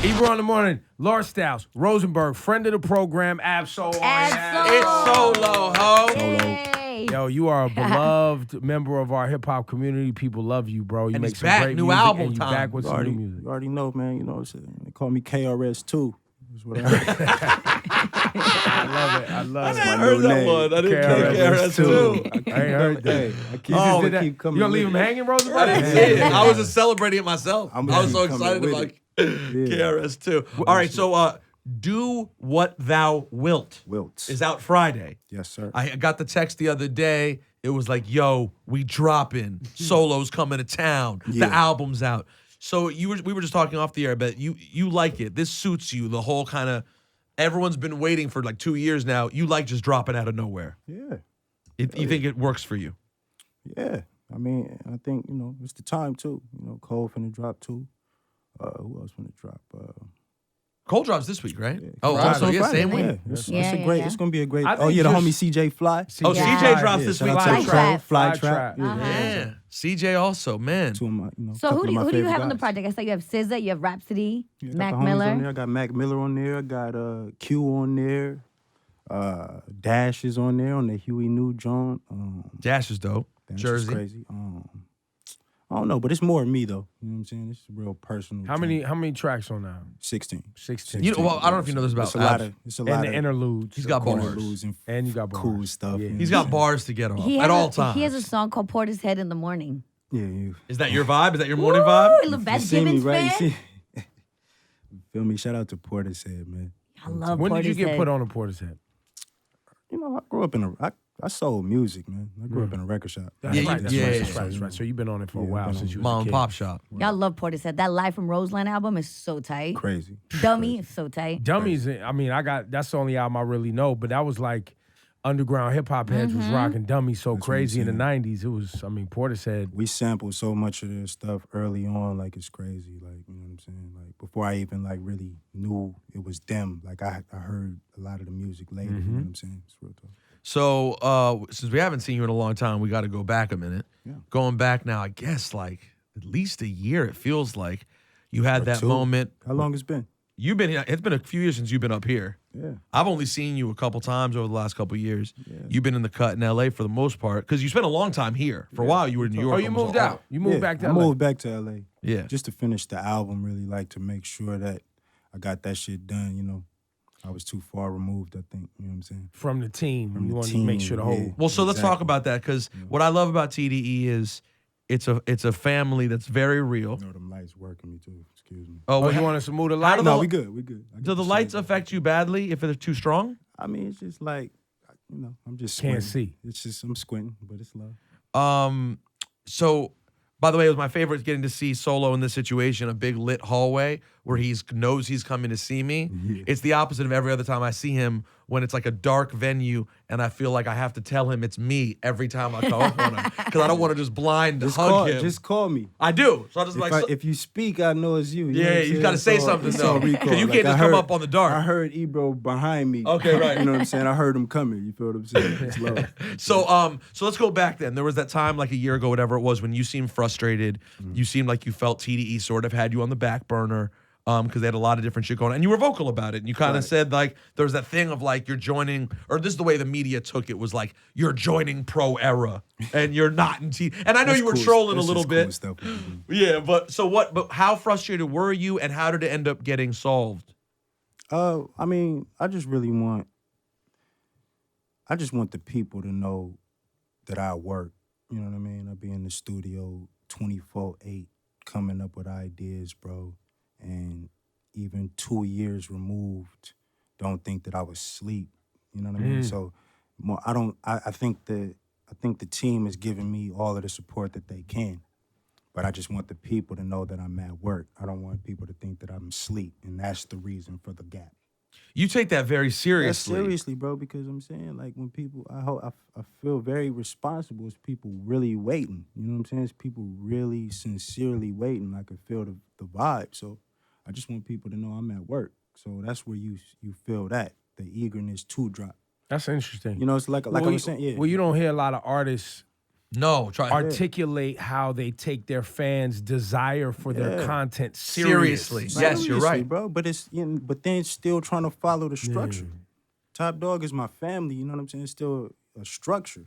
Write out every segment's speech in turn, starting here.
Ebro in the morning, Laura Styles, Rosenberg, friend of the program, Absol. It's Solo, ho. Yay. Yo, you are a beloved member of our hip hop community. People love you, bro. You And make he's some back, great new music, album and you time. back with some new music. You already know, man. You know, they call me KRS2. That's what I I love it. I love it. I my heard new that name. one. I didn't KRS think KRS too. I ain't heard that. Hey, I keep, You oh, did that. keep coming. You gonna leave with him it. hanging, Rosenberg? I didn't see it. I was just celebrating it myself. I'm I was so coming excited with about it. KRS too. All right, so Do What Thou Wilt is out Friday. Yes, sir. I got the text the other day. It was like, yo, we dropping. Solo's coming to town. Yeah. The album's out. So we were just talking off the air, but you like it. This suits you. The whole kind of, everyone's been waiting for like 2 years now. You like just dropping out of nowhere. Yeah. You think it works for you? Yeah. I mean, I think, you know, it's the time too. You know, Cole finna drop too. Who else finna drop? Cole drops this week, right? Yeah. Oh, Friday. also, yeah, Friday. same week. Yeah. It's a great. It's gonna be a great. I Oh think yeah, the just- homie CJ Fly. Oh, Yeah. CJ drops Yeah, this shout week. out to Fly the Trap. Cole, Fly Fly Trap. Trap. Yeah. CJ also, man. Two of my, you know, So couple who of my do you favorite have on the guys. project? I saw you have SZA, you have Rhapsody, Yeah, I got Mac the homies on there. Miller. I got Mac Miller on there. I got Q on there. Dash is on there on the Huey New joint. Dash is dope. Dash Jersey. is crazy. I don't know, but it's more me though. You know what I'm saying? It's real personal. How many tracks on that? 16. 16. You know, well, I don't know if you know this about It's a lot Abs. of. It's a And lot the of interludes. He's got of course. bars. interludes And you got bars. cool stuff. Yeah. you know He's what I'm got bars to get off He at has all a, times. He has a song called Portishead in the Morning. saying? Yeah, Is that your vibe? Is that your morning Woo, vibe? little you Beth see me, Gibbons right? fan. You see? Feel me? Shout out to Portishead, man. I love When did you get Portishead. put on a Portishead? You know, I grew up in I sold music, man. I grew up in a record shop. That's Yeah, right. you- That's yeah, right. yeah, That's right. That's right. So you've been on it for a Yeah, while been since on you was Mom a and kid. pop shop. Y'all love Portishead. That Live from Roseland album is so tight. Crazy. Dummy is so tight. Dummies. I mean, that's the only album I really know. But that was like underground hip hop heads was rocking Dummies so That's what I'm crazy in the saying. '90s. It was. I mean, Portishead. We sampled so much of their stuff early on, like it's crazy. Like, you know what I'm saying? Like before I even like really knew it was them. Like I heard a lot of the music later. You know what I'm saying? It's real tough. So since we haven't seen you in a long time, we got to go back a minute. Yeah. Going back now, I guess like at least a year. It feels like you had Or that two. moment. How long it's been? You've been here. It's been a few years since you've been up here. Yeah. I've only seen you a couple times over the last couple years. Yeah. You've been in the cut in LA for the most part because you spent a long time here. For a while, you were in New York. Oh, you almost moved all- out. You moved Yeah, back to I LA. moved back to LA. Yeah. Just to finish the album, really like to make sure that I got that shit done, you know. I was too far removed, I think. You know what I'm saying? From the team. From you the wanted to make team, sure the yeah. whole. Well, so let's talk Exactly. about that because what I love about t.d.e is it's a family that's very real. You know, them lights working me too. Excuse me. Oh, what- you want us to move the How light? do No, the- we good. We good. I Do get the shit. lights affect you badly if they're too strong? I mean, it's just like, you know, I'm just Can't squinting. see. It's just, I'm squinting, but it's love. So, by the way, it was my favorite getting to see Solo in this situation, a big lit hallway where he knows he's coming to see me. Yeah. It's the opposite of every other time I see him when it's like a dark venue and I feel like I have to tell him it's me every time I come up on him because I don't want to just blind hug him. Just call me. I do. So I just If you speak, I know it's you. Yeah, know what I'm you saying? gotta say So something, it's though, on 'cause record. you can't just I come heard- up on the dark. I heard Ebro behind me. Okay, right. You know what I'm saying? I heard him coming. You feel what I'm saying? It's love. So let's go back then. There was that time like a year ago, whatever it was, when you seemed frustrated. Mm-hmm. You seemed like you felt t.d.e sort of had you on the back burner because they had a lot of different shit going on. And you were vocal about it. And you kind of Right. said like there was that thing of like you're joining, or this is the way the media took it, was like you're joining pro era and you're not in T. And I know That's you were cool. trolling a That's little just bit. cool stuff we do. Yeah, but how frustrated were you and how did it end up getting solved? I mean, I just want the people to know that I work. You know what I mean? I be in the studio 24/8 coming up with ideas, bro. And even 2 years removed, don't think that I was asleep. You know what I mean? So I think the team is giving me all of the support that they can. But I just want the people to know that I'm at work. I don't want people to think that I'm asleep. And that's the reason for the gap. You take that very That's seriously. seriously, bro, because I'm saying, like, when people, I feel very responsible. It's people really waiting. You know what I'm saying? It's people really sincerely waiting. I can feel the vibe. So I just want people to know I'm at work. So that's where you feel that, the eagerness to drop. That's interesting. You know, it's like I was saying, yeah. Well, you don't hear a lot of artists No, try articulate how they take their fans' desire for their content seriously. seriously. Yes, you're Seriously, right. bro. But it's but then still trying to follow the structure. Top Dog is my family. You know what I'm saying? It's still a structure.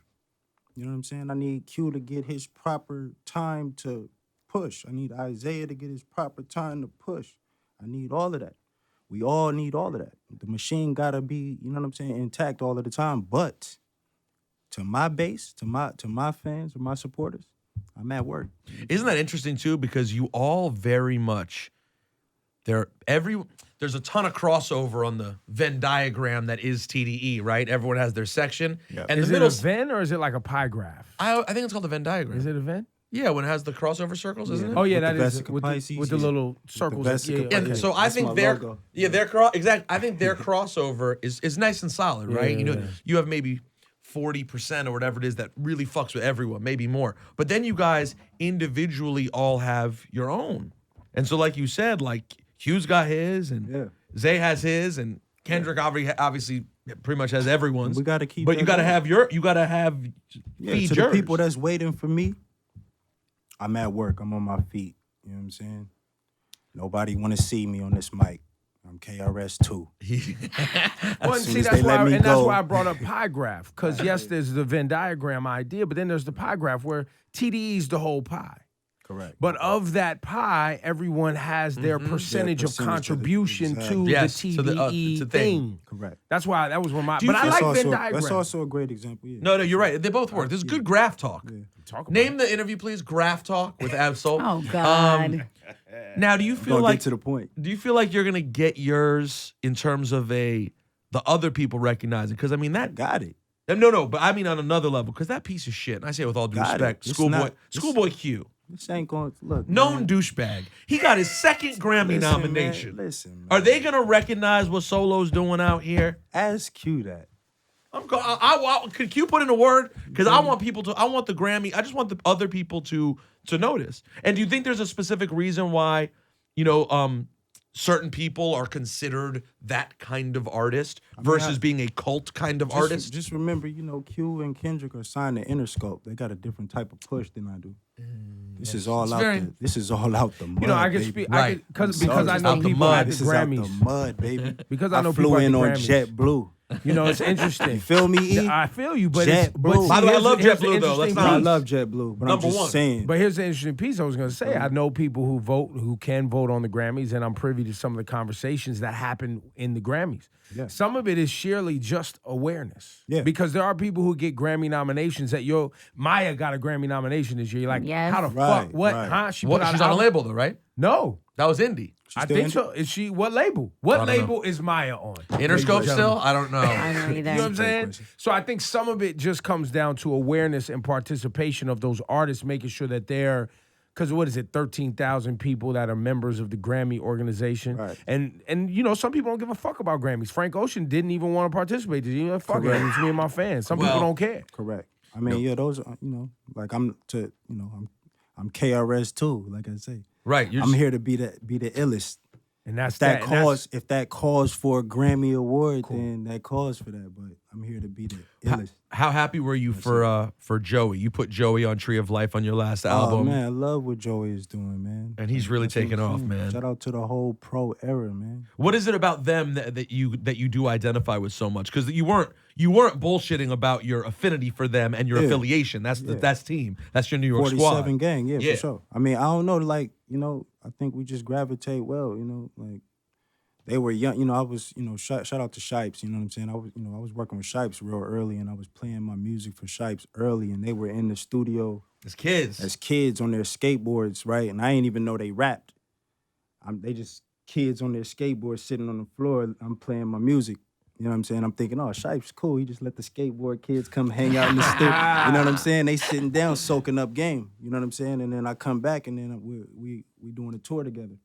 You know what I'm saying? I need Q to get his proper time to push. I need Isaiah to get his proper time to push. I need all of that. We all need all of that. The machine gotta be, you know what I'm saying, intact all of the time. But to my base, to my fans, or my supporters, I'm at work. Isn't that interesting too? Because you all very much there's a ton of crossover on the Venn diagram that is t.d.e, right? Everyone has their section. Yep. And Is the it middle a Venn or is it like a pie graph? I think it's called the Venn diagram. Is it a Venn? Yeah, when it has the crossover circles, isn't it? Oh yeah, With that the is Vesica with Pisces, the yeah. little circles. Vesica Yeah, And okay. so I That's think my their logo. I think their crossover is nice and solid, right? You know, you have maybe 40% or whatever it is that really fucks with everyone, maybe more. But then you guys individually all have your own. And so like you said, like Hugh's got his and Zay has his and Kendrick obviously pretty much has everyone's. We gotta keep But you that gotta going. have feed to yours. the people that's waiting for me, I'm at work. I'm on my feet. You know what I'm saying? Nobody want to see me on this mic. I'm KRS2. Well, and soon see, as that's they why, let me and that's go. why I brought up pie graph. Because yes, there's the Venn diagram idea, but then there's the pie graph where TDE's the whole pie. Correct. But of that pie, everyone has their percentage of percentage of the- contribution exactly. to Yes, the to the, TDE it's a thing. Correct. That's why that was one of my. Do you But I feel- like That's Venn also, diagrams. that's also a great example. Yeah. No, you're right. They both work. This is good graph talk. Talk about Name the interview, please. Graph talk with Absol. Oh God. Now, do you feel Gonna like get to the point. do you feel like you're gonna get yours in terms of the other people recognizing? Because I mean that Got it. no, but I mean on another level. Because that piece of shit, and I say it with all due Got it. respect, It's schoolboy, not- schoolboy Q, This ain't going to look. known man. douchebag. He got his second Grammy Listen, nomination. Man, listen, man. Are they gonna recognize what Solo's doing out here? Ask Q that. Could Q put in a word? Because I want people to. I want the Grammy. I just want the other people to notice. And do you think there's a specific reason why, certain people are considered that kind of artist versus being a cult kind of artist? Just remember, Q and Kendrick are signed to Interscope. They got a different type of push than I do. This is all out. This is all out the mud. I can baby. speak. Right. Because sorry, I it's know out the people mud. at the This is out the Grammys. mud, baby. Because I know flew people at in the on Grammys. JetBlue. It's interesting. You feel me? E? I feel you, but it's, JetBlue. but By the way, I here's love here's the JetBlue, though. Let's interesting not- I piece. love JetBlue, but Number I'm just one. saying. But here's the interesting piece I was going to say. I know people who can vote on the Grammys, and I'm privy to some of the conversations that happen in the Grammys. Yeah. Some of it is sheerly just awareness. Yeah. Because there are people who get Grammy nominations that Maya got a Grammy nomination this year. You're like, Yes. how the Right, fuck? What? right. Huh? She's She's on a album? label though, right? No. That was indie. I still think in so. Is she, what label? What don't label is Maya on? Interscope still? I don't know. I don't either. You know what I'm saying? So I think some of it just comes down to awareness and participation of those artists, making sure that they're, because what is it, 13,000 people that are members of the Grammy organization. Right. And some people don't give a fuck about Grammys. Frank Ocean didn't even want to participate. He like, fuck it, it's me and my fans. Some people Well- don't care. Correct. I mean, yeah, those are, like I'm KRS too, like I say. Right. You're I'm here to be the illest. And that's If that and that's- if that calls for a Grammy award, then that calls for that. But I'm here to be the illest. How happy were you for Joey? You put Joey on Tree of Life on your last Oh album. man, I love what Joey is doing, man. And he's really That's what taking I'm off, saying. man. Shout out to the whole pro era, man. What is it about them that you do identify with so much? Because you weren't bullshitting about your affinity for them and your Yeah. affiliation. That's team. That's your New York 47 squad. gang, yeah, Yeah. for sure. I mean, I don't know, like, I think we just gravitate well, like they were young, I was, shout out to Shipes, you know what I'm saying? I was working with Shipes real early and I was playing my music for Shipes early and they were in the studio As kids. as kids on their skateboards, right? And I didn't even know they rapped. They just kids on their skateboards sitting on the floor. I'm playing my music. You know what I'm saying? I'm thinking, oh, Shipes cool. He just let the skateboard kids come hang out in the studio. You know what I'm saying? They sitting down soaking up game. You know what I'm saying? And then I come back and then we doing a tour together.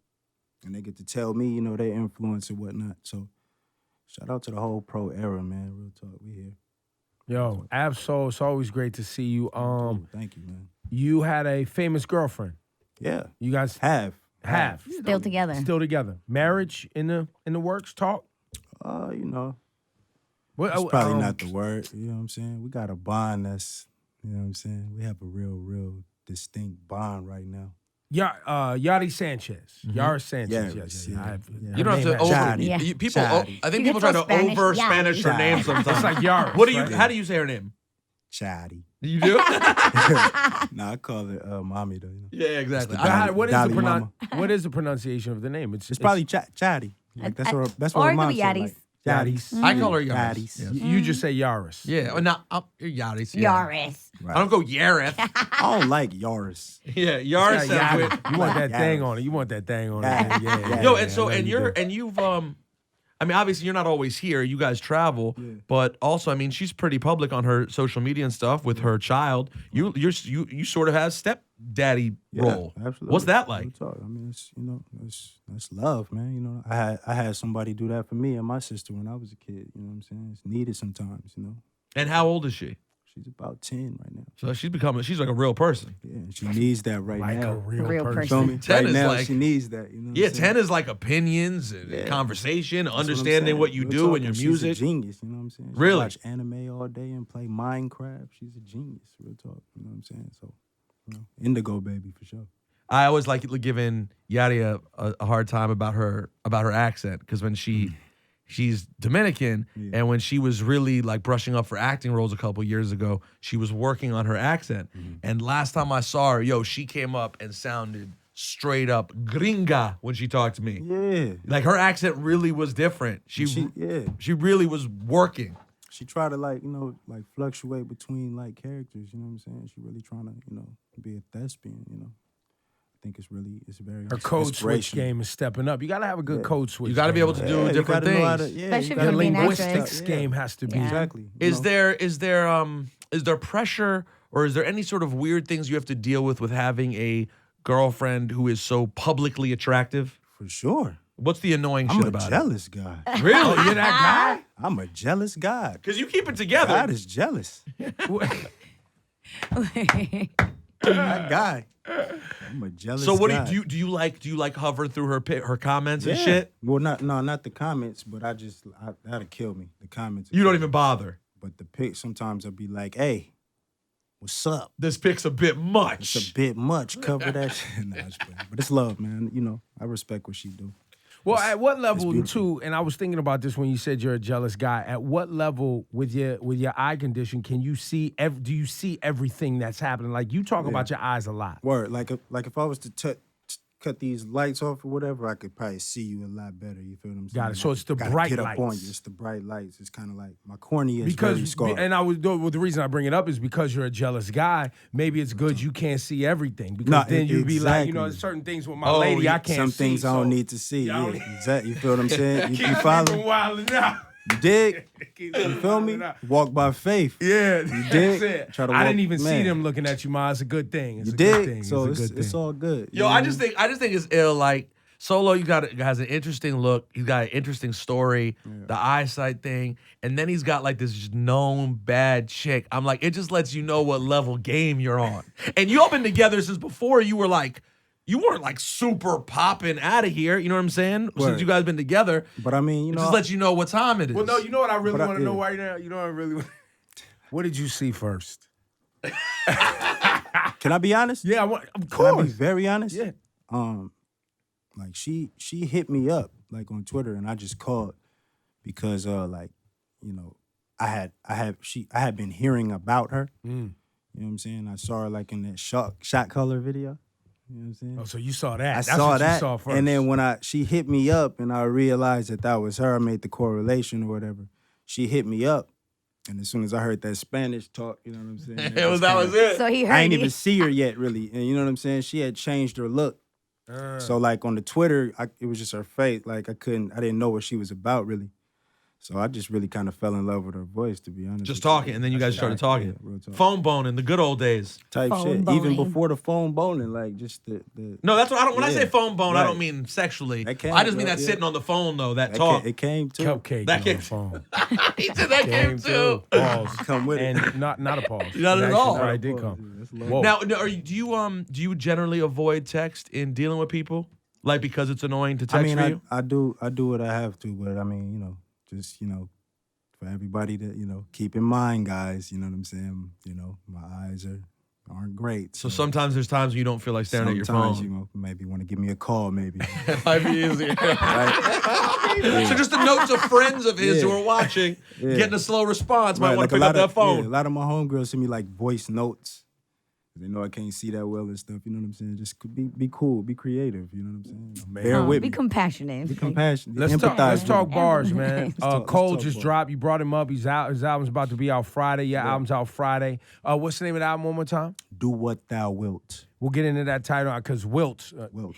And they get to tell me, their influence and whatnot. So shout out to the whole pro era, man. Real talk. We here. Yo, Absol, it's always great to see you. Thank you, man. You had a famous girlfriend. Yeah. You guys Have. Still together. still together. Marriage in the works? Talk? What, What, it's probably not the word. You know what I'm saying? We got a bond that's You know what I'm saying? We have a real distinct bond right now. Yachty Sanchez. Yaris Sanchez. Yaris, Yeah. yeah. I have- Yeah. her You don't have name to has- over. Yachty. Yeah. People, Yachty. I think You people get try so to Spanish. over Spanish her Yachty. name sometimes. It's like Yaris. What do you? right? How do you say her name? Chatty. You do? Nah, I call her mommy though. You know? Yeah, exactly. It's But the how- what is Dolly the Mama. what is the pronunciation of the name? It's probably Chatty. Like that's what or her it could mom be said. Yachty's. Like, Yachty's. I call her Yaris. Yachty's. Yeah. You just say Yaris. Yeah, well, not Yachty's. Yeah. Yaris. I don't go Yareth. I don't like Yaris. Yeah, Yaris Yeah, sounds Yachty. weird. You want that Yaris. thing on it. You want that thing on Yeah. it. Yeah. Yo, yeah, and so I know and you you're do. and you've I mean, obviously you're not always here. You guys travel, but also, I mean, she's pretty public on her social media and stuff with her child. You sort of have stepdaddy role. Absolutely. What's that like? Real talk. I mean, that's love, man. You know, I had somebody do that for me and my sister when I was a kid. You know what I'm saying? It's needed sometimes. You know, And how old is she? she's about 10 right now. So she's like a real person. Yeah, and she needs that right like now. a real, Real person. person. Feel me? 10 right is now, like- she needs that. You know. Yeah, 10 is like opinions and conversation, understanding what you do and your music. She's a genius. You know what I'm saying? She Really? watch anime all day and play Minecraft. She's a genius. Real talk. You know what I'm saying? So, Indigo baby for sure. I always like giving Yachty a hard time about her accent because when she's Dominican and when she was really like brushing up for acting roles a couple years ago, she was working on her accent. And last time I saw her, she came up and sounded straight up gringa when she talked to me. Yeah. Like her accent really was different. She really was working. She tried to like fluctuate between like characters, you know what I'm saying? She really trying to, be a thespian, I think it's very Her code switch inspirational. game is stepping up. You got to have a good code switch. You got to be able to game. do you different gotta know how things. to- Especially you if gotta you're being know an what's actress. Linguistics game has to be. Yeah. Exactly. Is there pressure or is there any sort of weird things you have to deal with having a girlfriend who is so publicly attractive? For sure. What's the annoying I'm shit a about jealous guy. it? Really? You're that I'm a jealous God. Because you keep it together. God is jealous. guy? That guy. I'm a jealous So what guy. do you like hovering through her comments and Yeah. shit? Well, not the comments, but that'll kill me. The comments. You don't even bother. But the pic, sometimes I'll be like, "Hey, what's up? This pic's a bit much. It's a bit much. Cover that shit." Nah, it's playing. But it's love, man. I respect what she do. Well, at what level beautiful. too? And I was thinking about this when you said you're a jealous guy. At what level with your eye condition can you see? Do you see everything that's happening? Like you talk about your eyes a lot. Word. Like if I was to cut these lights off or whatever, I could probably see you a lot better. You feel what I'm saying? Got it. So Like, it's the gotta bright get up on lights. you. It's the bright lights. It's kind of like my cornea is very Because scarred. the reason I bring it up is because you're a jealous guy. Maybe it's good you can't see everything because No, then you'd be like, exactly. certain things with my lady I can't Some see. things I don't so need to see. Yeah, I Yeah, don't- exactly. You feel what I'm saying? You keep follow? from wilding out. You dig? Keep You from feel me? wilding out. Walk by faith. Yeah, dig? that's it. Try to I walk- didn't even see man. them looking at you, Ma. It's a good thing. It's You a good dig? thing. So it's a good it's thing. all good. Yo, I just think it's ill. Like Solo, has an interesting look. He's got an interesting story. The eyesight thing, and then he's got like this just known bad chick. I'm like, it just lets you know what level game you're on. And you all been together since before you weren't like super popping out of here. You know what I'm saying? Since Word. you guys been together, But I mean, it just lets you know what time it is. Well, no, you know what I really But I- want to know yeah. right now? You know what I really want? What did you see first? Can I be honest? Yeah, of Can I be course. very honest? Yeah. Like she hit me up like on Twitter, and I just called because I had been hearing about her. You know what I'm saying? I saw her like in that shot color video. You know what I'm saying? Oh, so you saw that. I That's saw what that, you saw first. and then when she hit me up, and I realized that was her, I made the correlation or whatever. She hit me up, and as soon as I heard that Spanish talk, you know what I'm saying? that was it. So he heard I ain't you. even see her yet, really, and you know what I'm saying? She had changed her look, so like on the Twitter, it was just her face. Like I didn't know what she was about really. So I just really kind of fell in love with her voice, to be honest. Just with you. talking, and then you guys started talking. Yeah, real talk. Phone boning, the good old days. Type Phone shit. boning. Even before the phone boning, like just the No, that's what I don't. When I Yeah. say phone bone, I Right. don't mean sexually. That came, I just mean bro, that yeah. sitting on the phone though, that that talk. it came too. Cupcake That on came- the phone. He said that came too. Pause. Come with it. And not a pause. Not at Actually, all. I did come. That's low. Whoa. Now, do you generally avoid text in dealing with people, like because it's annoying to text I mean, for you? I do what I have to, but I mean, just for everybody to, keep in mind, guys, you know what I'm saying? My eyes aren't great. So sometimes there's times when you don't feel like staring at your phone. Sometimes you maybe want to give me a call, maybe. It might be easier. Right? So just a note to friends of his who are watching, getting a slow response, might want to pick up that phone. A lot of my homegirls send me like voice notes. They know I can't see that well and stuff, you know what I'm saying? Just be cool, be creative, you know what I'm saying? Bear with me. Be compassionate. Be compassionate. Let's talk bars, man. Cole talk just bars. dropped. You brought him up. He's out. His album's about to be out Friday. Your album's out Friday. What's the name of the album one more time? Do What Thou Wilt. We'll get into that title because Wilt. Wilt.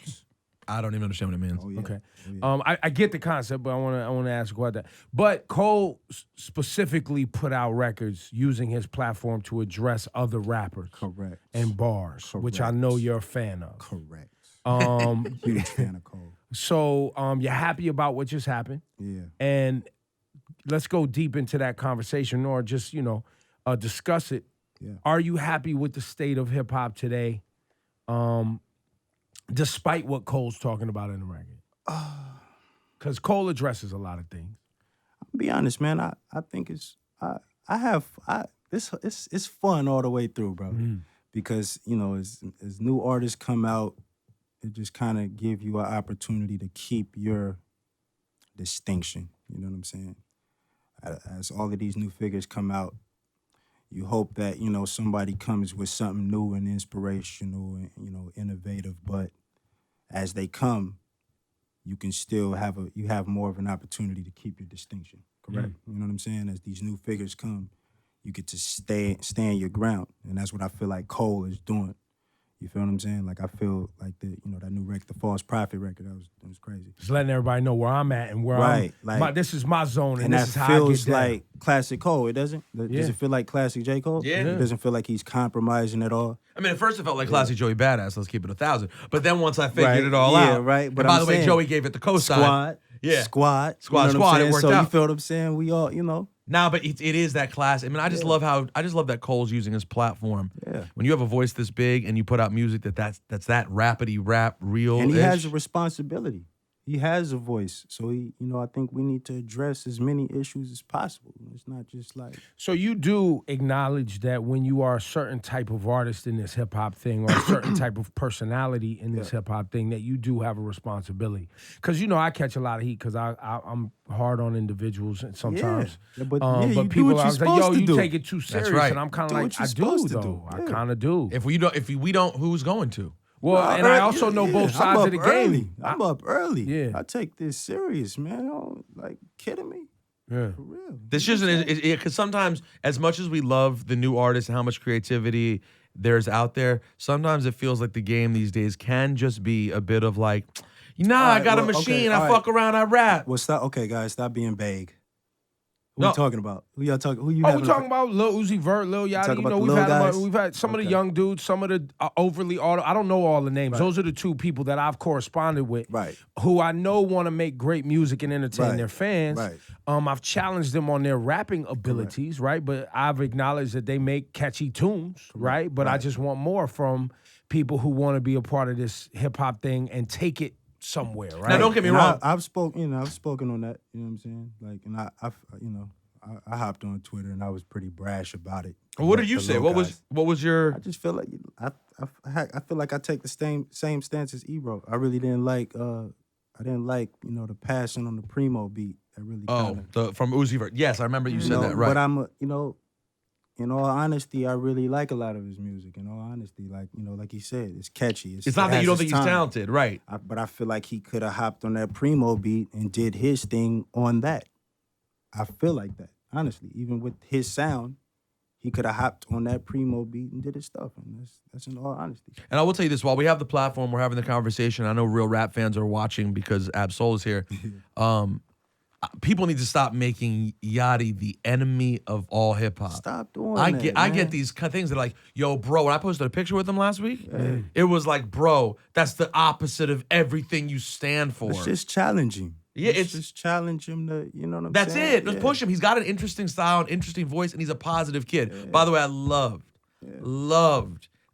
I don't even understand what it means. Oh, yeah. Okay. Oh, yeah. I get the concept, but I want to ask about that. But Cole specifically put out records using his platform to address other rappers Correct. and bars, which I know you're a fan of. Correct. Huge fan of Cole. So you're happy about what just happened, Yeah. and let's go deep into that conversation, or just discuss it. Yeah. Are you happy with the state of hip hop today? Despite what Cole's talking about in the record. Because Cole addresses a lot of things. I'll be honest, man. I think it's it's fun all the way through, bro. Because, as new artists come out, it just kind of give you an opportunity to keep your distinction. You know what I'm saying? As all of these new figures come out, you hope that, somebody comes with something new and inspirational and, innovative, but as they come, you can still have more of an opportunity to keep your distinction, correct? You know what I'm saying? As these new figures come, you get to stand your ground, and that's what I feel like Cole is doing. You feel what I'm saying? Like I feel like that new record, the False Prophet record, that was crazy. Just letting everybody know where I'm at and where this is my zone, and this is that how I feels get down. like classic Cole. It doesn't? Does it feel like classic J. Cole? Yeah. It doesn't feel like he's compromising at all. I mean, at first it felt like classic Joey Badass. Let's keep it 1,000. But then once I figured it all Yeah, out, right. But and by I'm the way, saying, Joey gave it the cosign. Squad. Yeah. Squad. Squad. You know what I'm It saying? worked So out. you feel what I'm saying? We all, Nah, but it is that class. I mean, I just love that Cole's using his platform. Yeah. When you have a voice this big and you put out music that's that rapidy rap real. And he has a responsibility. He has a voice. So I think we need to address as many issues as possible. It's not just like. So you do acknowledge that when you are a certain type of artist in this hip hop thing, or a certain type of personality in this hip hop thing, that you do have a responsibility. Because I catch a lot of heat because I'm hard on individuals and sometimes. Yeah, but but you do people what are you're like, yo, supposed to you do. take it too serious, right. and I'm kind of Do like, what you're I do supposed to though. do. I Yeah. kind of do. If we don't, who's going to? Well, and I also know both sides of the game. I'm up early. Yeah. I take this serious, man. Kidding me? Yeah. For real. This isn't because sometimes, as much as we love the new artists and how much creativity there's out there, sometimes it feels like the game these days can just be a bit of like, I got a machine, I fuck around, I rap. Well, stop. Okay, guys, stop being vague. Who No. you talking about? Who y'all talking? Who you? Oh, we're talking about Lil Uzi Vert, Lil Yachty. talking about the We've little had guys? we've had some of the Okay. young dudes, some of the overly auto. I don't know all the names. Right. Those are the two people that I've corresponded with, Right. who I know want to make great music and entertain Right. their fans. Right. I've challenged them on their rapping abilities, right? But I've acknowledged that they make catchy tunes, right? But I just want more from people who want to be a part of this hip hop thing and take it somewhere, right? Now, don't get me And wrong. I've spoken on that. You know what I'm saying? Like, and I hopped on Twitter and I was pretty brash about it. What did you The say? little What guys. was your? I just feel like I feel like I take the same stance as Ebro. I really didn't like the passion on the Primo beat. That really From Uzi Vert. Yes, I remember you said that, right. But I'm in all honesty, I really like a lot of his music. In all honesty, like he said, it's catchy. It's not that you don't think he's talented, right? But I feel like he could have hopped on that Primo beat and did his thing on that. I feel like that, honestly. Even with his sound, he could have hopped on that Primo beat and did his stuff. And that's in all honesty. And I will tell you this, while we have the platform, we're having the conversation. I know real rap fans are watching because Absol is here. People need to stop making Yachty the enemy of all hip hop. Stop doing I that, get man. these things that are like, yo, bro, when I posted a picture with him last week, it was like, bro, that's the opposite of everything you stand for. Let's just challenge him. Yeah, Let's just challenge him to, you know what I'm That's saying? it. Let's push him. He's got an interesting style, an interesting voice, and he's a positive kid. By the way, I loved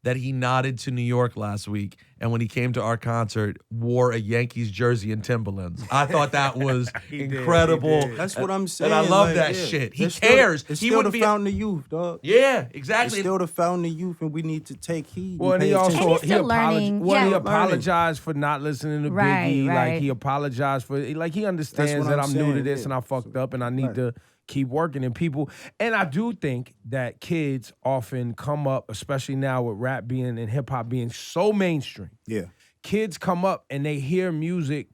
that he nodded to New York last week and when he came to our concert, wore a Yankees jersey and Timberlands. I thought that was incredible. That's what I'm saying. And I love like, that yeah. shit. He It's cares. Still, it's He still wouldn't the be fountain of youth, dog. Yeah, It's exactly. still the fountain of youth, and we need to take heed. Well, and he pay also attention. And he's still learning. He Yeah. apologized for not listening to Right, Biggie. Like right. he apologized for like he understands what that I'm I'm new to saying, this yeah. and I fucked So, up and I need right. to keep working. And people, and I do think that kids often come up, especially now with rap being and hip hop being so mainstream. Yeah. Kids come up and they hear music,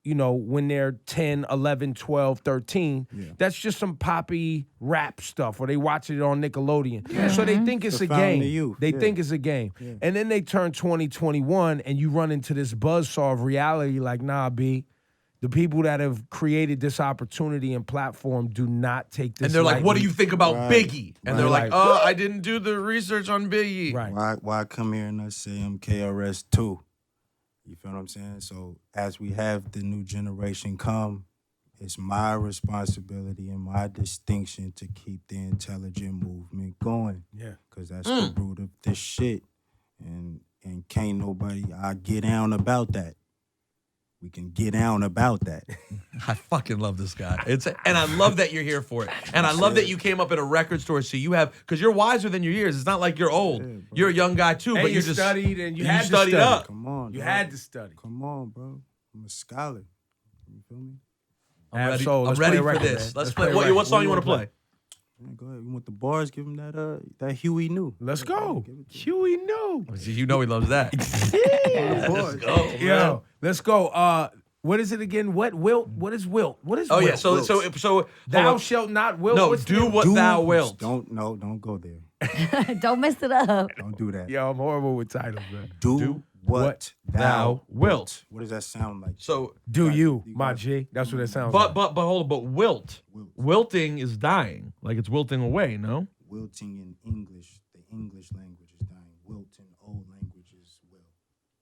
you know, when they're 10, 11, 12, 13. Yeah. That's just some poppy rap stuff, or they watch it on Nickelodeon. So they think it's The a fountain game. of youth, They yeah. think it's a game. And then they turn 20, 21, and you run into this buzzsaw of reality like, nah, B, the people that have created this opportunity and platform do not take this And they're like, lightly. what do you think about Right. Biggie? And they're Right. like, oh, I didn't do the research on Biggie. Right. Why come here and I say I'm KRS2? You feel what I'm saying? So as we have the new generation come, it's my responsibility and my distinction to keep the intelligent movement going. Yeah. Because that's the root of this shit. And can't nobody, I get down about that. We can get down about that. I fucking love this guy. And I love that you're here for it. And I love that you came up at a record store. So you have, because you're wiser than your years. It's not like you're old. You're a young guy too, And but you you just studied and you you had to studied study. up. Come on. You dog. had to study. Come on, bro. I'm a scholar. You feel me? I'm ready, Absol, I'm let's ready play a for record, this. man. Let's play play. a What record. song you want to play? Man, go ahead. You want the bars? Give him that Huey New. Let's go. Give it to him. Huey knew. You know he loves that. Bars. Yo, let's go. What is it again? What is wilt? What is Oh wilt? yeah. So Thou hold on. shalt not wilt. No, What's do the- what thou wilt. Don't go there. Don't mess it up. Don't do that. Yo, I'm horrible with titles, man. Do what thou wilt. What does that sound like? So, Do you, you my got- G? That's what it sounds but like. hold on. But wilt. Wilt. Wilting is dying. Like it's wilting away. No. Wilting in English, the English language is dying. Wilt in old languages will.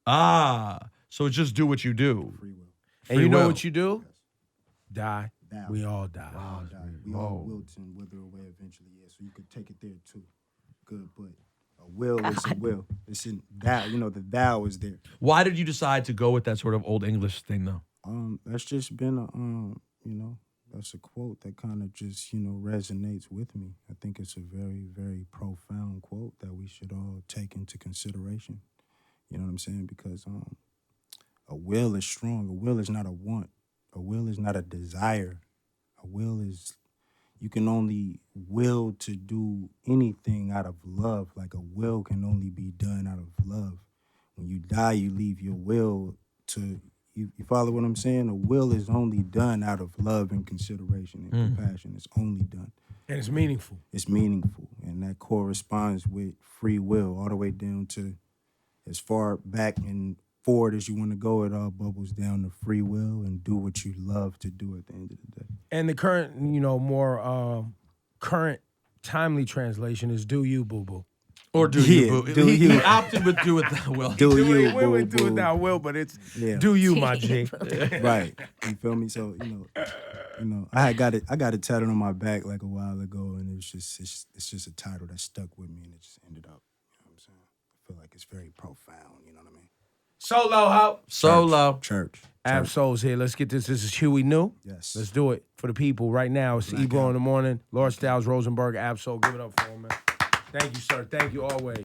Ah. So it's just do what you do. Free will. And free you know will. what you do? Yes. Die. Thou. We all die. All die. We all wilt and wither away eventually. Yeah, so you could take it there too. Good, but a will is a will. It's in thou. You know, the thou is there. Why did you decide to go with that sort of old English thing though? That's just been a you know, that's a quote that kind of just, you know, resonates with me. I think it's a very, very profound quote that we should all take into consideration. You know what I'm saying? Because a will is strong. A will is not a want. A will is not a desire. A will is, you can only will to do anything out of love. Like a will can only be done out of love. When you die, you leave your will to, you follow what I'm saying? A will is only done out of love and consideration and compassion. It's only done. And it's meaningful. It's meaningful. And that corresponds with free will all the way down to as far back and forward as you want to go. It all bubbles down to free will and do what you love to do at the end of the day. And the current, you know, more current, timely translation is "Do you, boo boo." Or do Yeah, you? Boo? do He you. opted with do it thou wilt. Do you, We boo, would do it boo. thou will, but it's Yeah. do you, my G. Right. You feel me? So, you know, I got it tatted on my back like a while ago, and it's just a title that stuck with me, and it just ended up, you know what I'm saying? I feel like it's very profound, you know what I mean? Solo ho. Solo. Church. Absol's here. Let's get this. This is Huey New. Yes. Let's do it for the people right now. It's Ebro in the morning. Lord Styles, Rosenberg, Absol. Give it up for him, man. Thank you, sir. Thank you always.